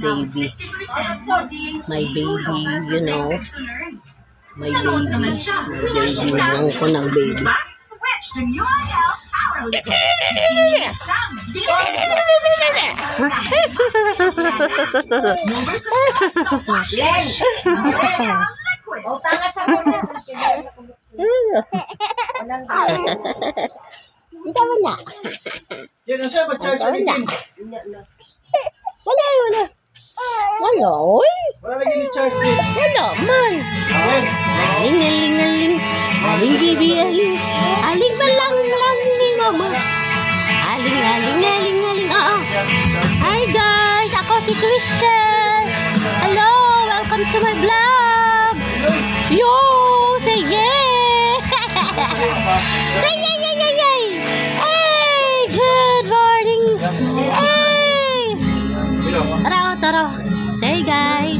baby. My baby, you know. My baby. My baby. Lang ko ng baby. Hindi mo na. Yan ang siya, ma-charge sa LinkedIn. Wala. Wala, oy. Wala lagi ni charge din. Wala man. Aling. Aling baby, aling. Aling balang ni mama. Aling. Oo. Hi guys, ako si Crystal. Hello, welcome to my vlog. Yo, say yeah. Say yay. Hey, good morning. Hey. Tara. Say guys.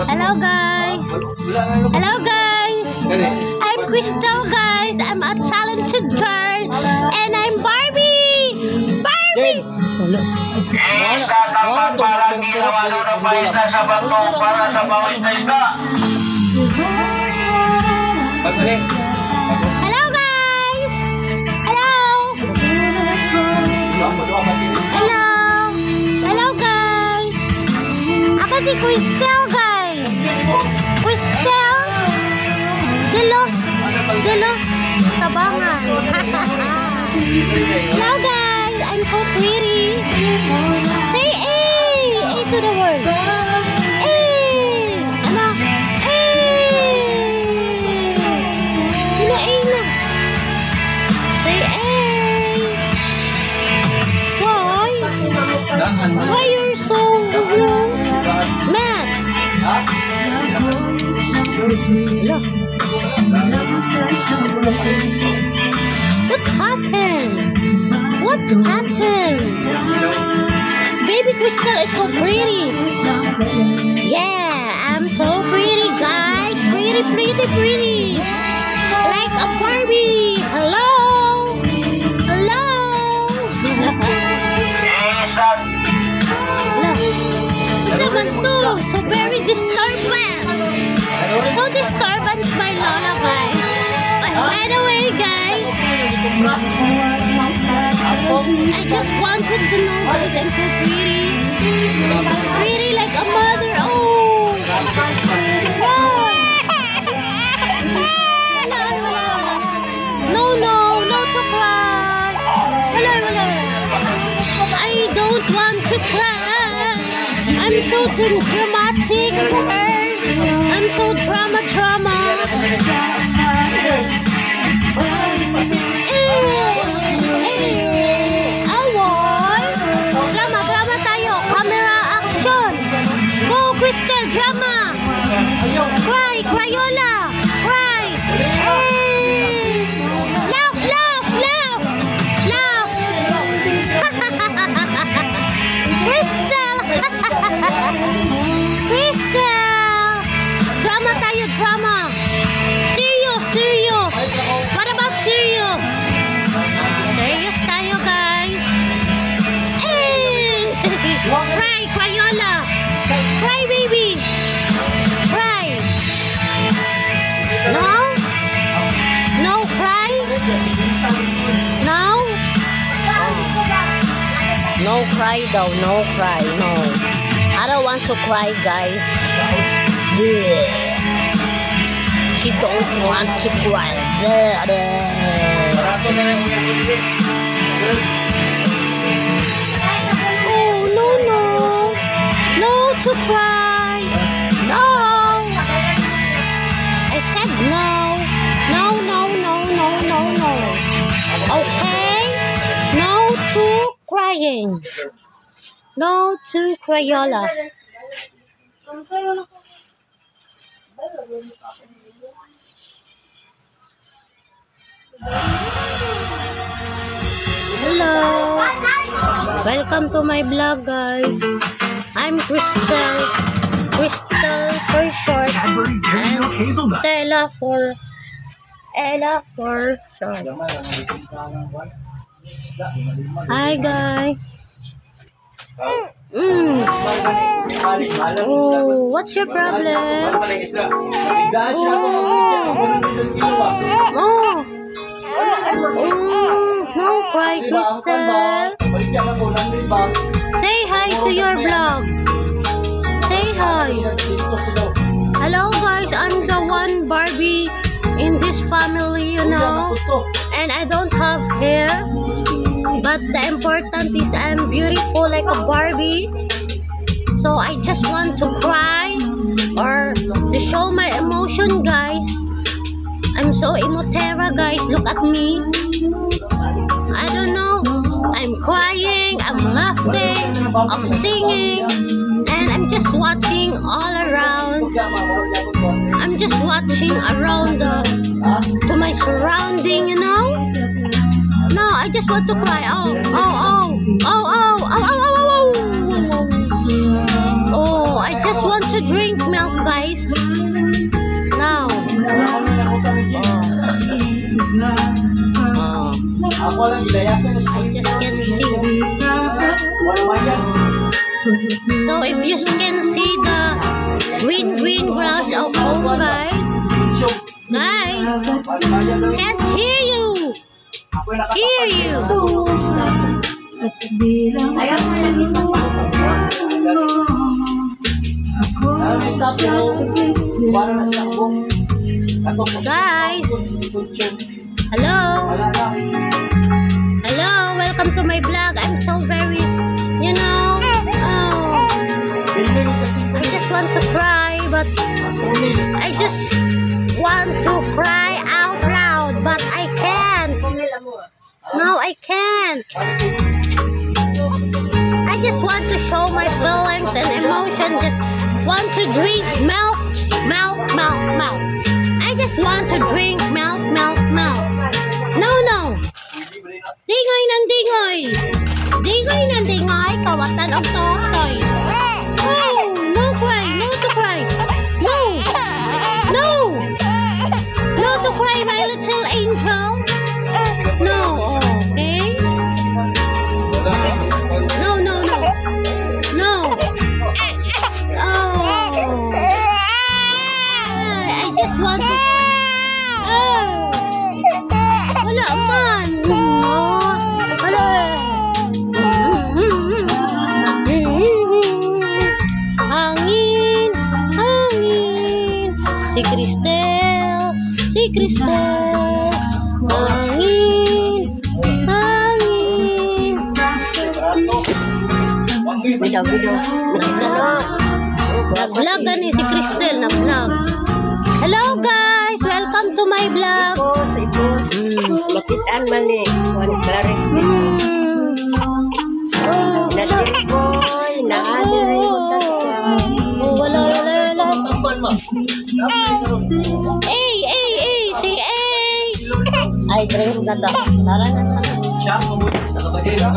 Hello guys. I'm Crystal guys. I'm a talented girl and I'm Barbie. Parang ginawa ng paisa sa bato para sa mga isda. Hello guys. Hello guys. Ako si Crystal guys. Crystal de los Tabangan. Hello guys. I'm so pretty. Say A to the world. Ano? A na. Say A. Why you're so mad? Hello. What happened? Baby Crystal is so pretty. Yeah, I'm so pretty, guys. Pretty. Like a Barbie. Hello. So very disturbing. So disturbing by Lola, guys. But by the way, guys, I just wanted to know that I'm so pretty like a mother. Oh. No to cry. I don't want to cry. I'm so dramatic, girl. I'm so drama. Drama tayo. Camera action. Go, Crystal, drama. Crayola. Cry. Laugh. Crystal. Drama tayo, drama. Serious. What about serious? Serious tayo, guys. Cry, Crayola. Cry, baby. Cry. No cry. No cry daw. No cry. No. I don't want to cry, guys. Yeah. She don't want to cry. Oh, no to cry. No. I said no. Okay? No to crying. No to Crayola. Hello. Welcome to my vlog, guys. I'm Crystal for short, and Ella for short. Hi guys. Balik, bahala. Oh, what's your problem? Bigaan siya ako mag-video. Ako nang nilong ginawa. Oh. No cry, Crystal. Balikan ako ng riba. Say hi to your vlog. Say hi. Hello guys, I'm the one Barbie in this family, you know. And I don't have hair. But the important is I'm beautiful like a Barbie. So I just want to cry or to show my emotion, guys. I'm so emotera, guys. Look at me. I don't know. I'm crying, I'm laughing, I'm singing, and I'm just watching all around. I'm just watching around to my surrounding, you know. No, I just want to cry. Oh, I just want to drink milk, guys. Now. I just can see. So if you can see the green grass of home, guys, can't hear you. Hear you. Guys, hello, welcome to my vlog. I'm so very, you know, I just want to cry, but I just want to cry out loud, but I can't. No, I can't. I just want to show my feelings and emotion. Just want to drink milk. I just want to drink milk. No. Dingoy ng dingoy. Dingoy ng dingoy. Kawatan og totoy. Oh, no cry. No to cry. No to cry, my little angel. No, okay? No. Oh. I just want to wala man. Wala. Hangin. Si Cristel. Hangin. Bidaw. Nag-vlog ni si Cristel, nag-vlog. Hello guys, welcome to my vlog. Makitaan man ni Juan Clares Nasirkoy, naadi rin mo siya. Wala. Si ay, drink na to. Tara na. Siya, mabuti sa kabagay. Sa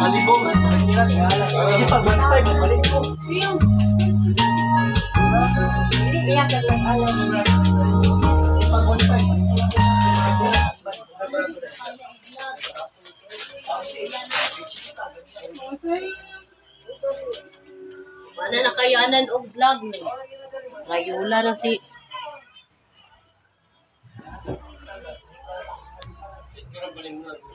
kalibong, sa pagkikiran. Kasi pag 1.5, balik ko. Hindi iyakan lang alam. Kasi pag 1.5, Wala na kayanan og vlog ni. Rayula na si